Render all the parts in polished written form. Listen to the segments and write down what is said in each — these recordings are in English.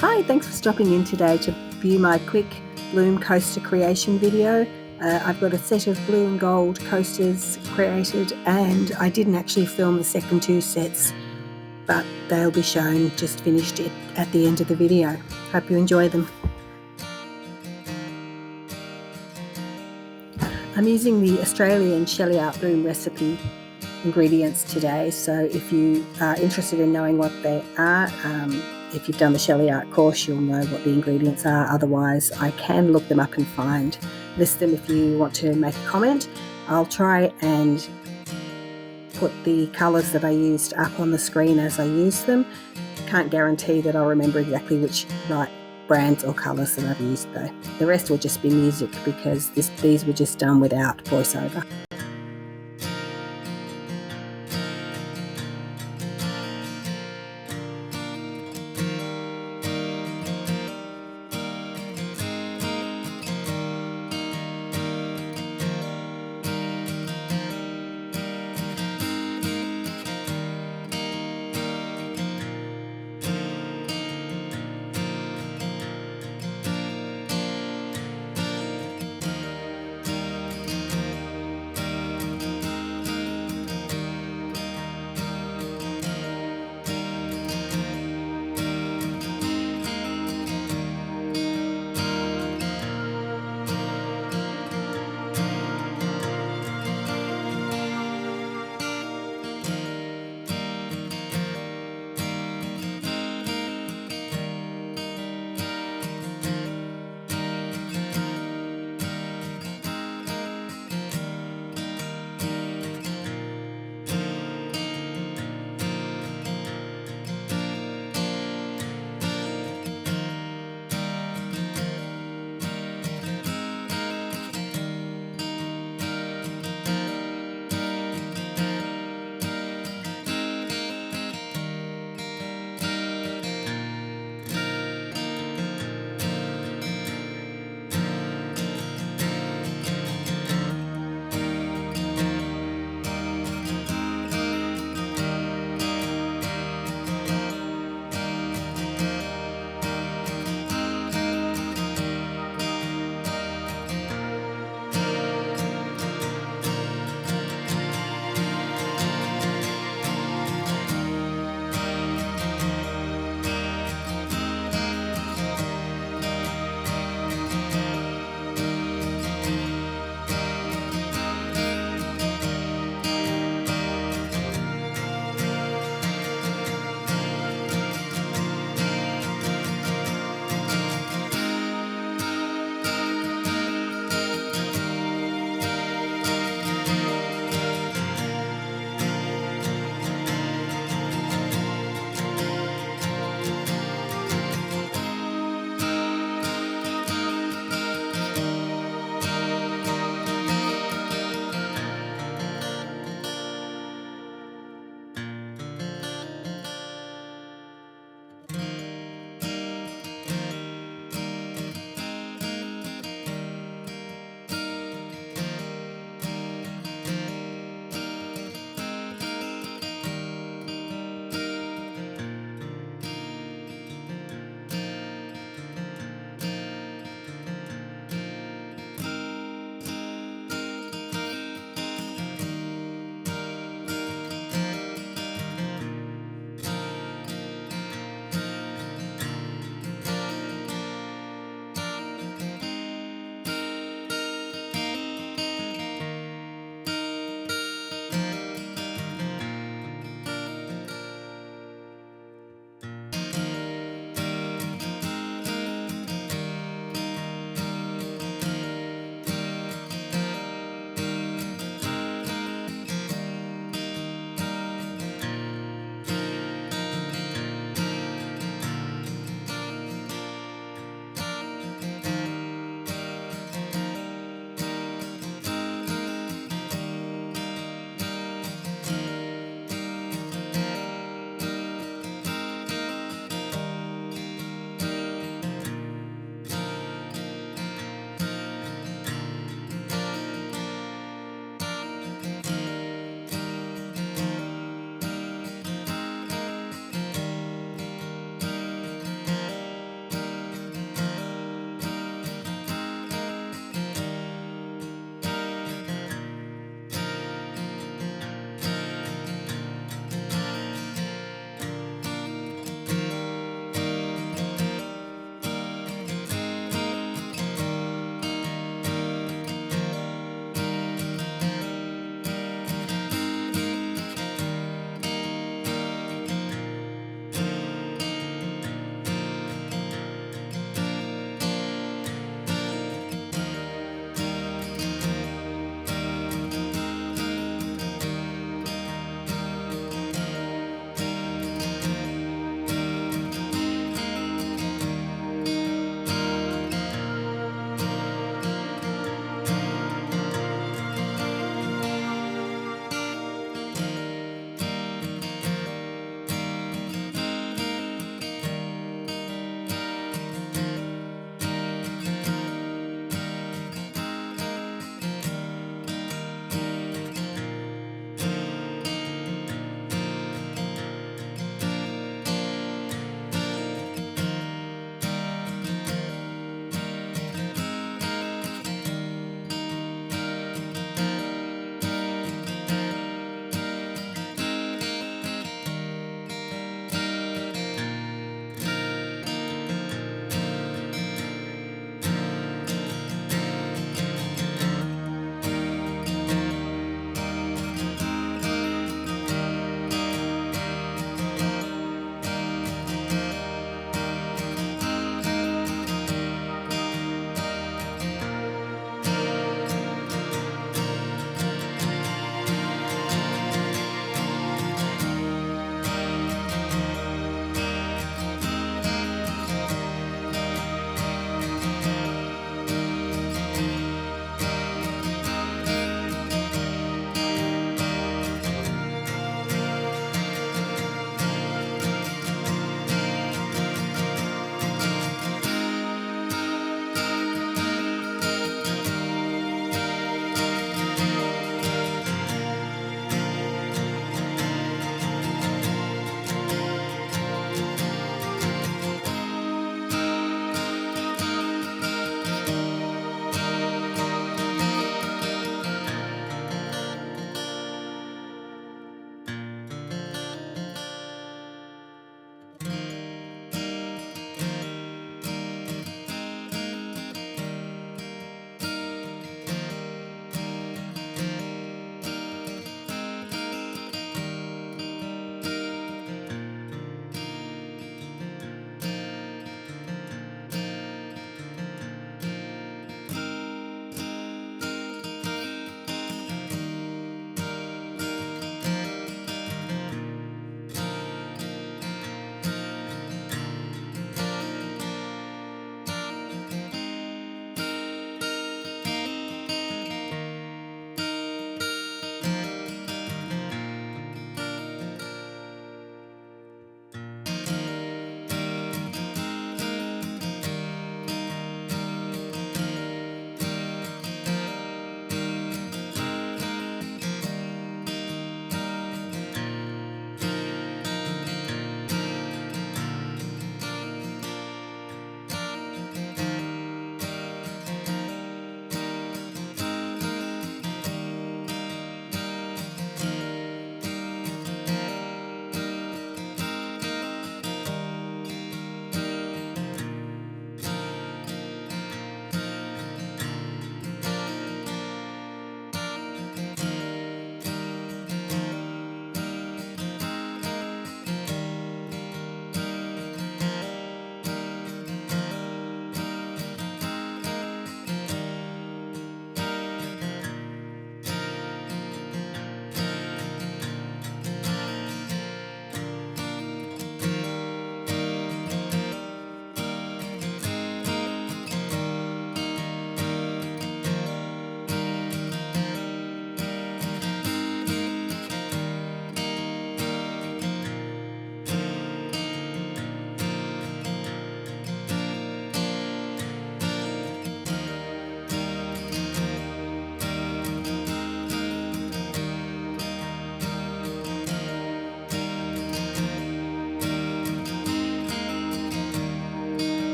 Hi, thanks for stopping in today to view my quick bloom coaster creation video. I've got a set of blue and gold coasters created, and I didn't actually film the second two sets, but they'll be shown just finished at the end of the video. Hope you enjoy them. I'm using the Australian Sheleeart Bloom recipe ingredients today, so if you are interested in knowing what they are, if you've done the Sheleeart course, you'll know what the ingredients are. Otherwise, I can look them up and list them if you want to make a comment. I'll try and put the colours that I used up on the screen as I use them. Can't guarantee that I'll remember exactly which brands or colours that I've used though. The rest will just be music because these were just done without voiceover.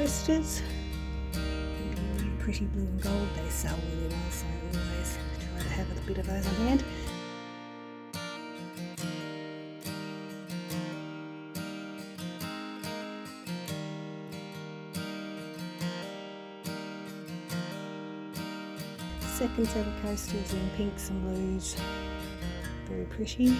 coasters. Really pretty blue and gold. They sell really well, so I always try to have a bit of those on hand. Second set of coasters in pinks and blues, very pretty.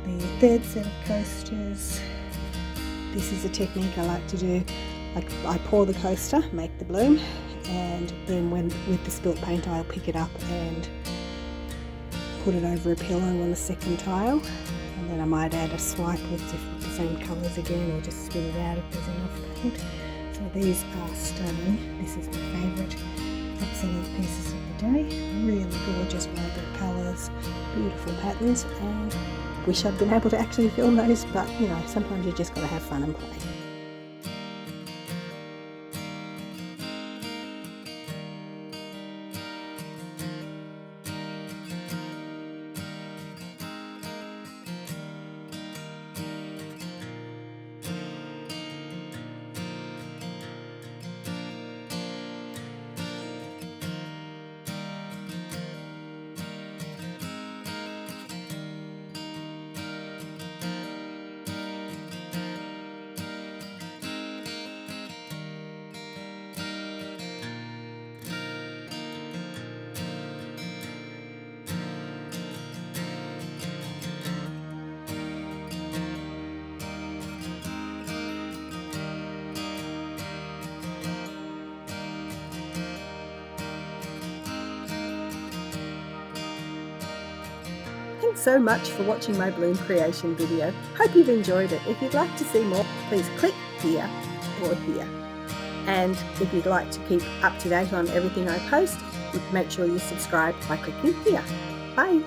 The third set of coasters, this is a technique I like to do. I pour the coaster, make the bloom, and then with the spilt paint I'll pick it up and put it over a pillow on the second tile, and then I might add a swipe with the same colours again, or just spin it out if there's enough paint. So these are stunning. This is my favourite absolute pieces of the day. Really gorgeous vibrant colours, beautiful patterns, and wish I'd been able to actually film those, but you know, sometimes you just got to have fun and play. Thanks so much for watching my bloom creation video. Hope you've enjoyed it. If you'd like to see more, please click here or here. And if you'd like to keep up to date on everything I post, make sure you subscribe by clicking here. Bye.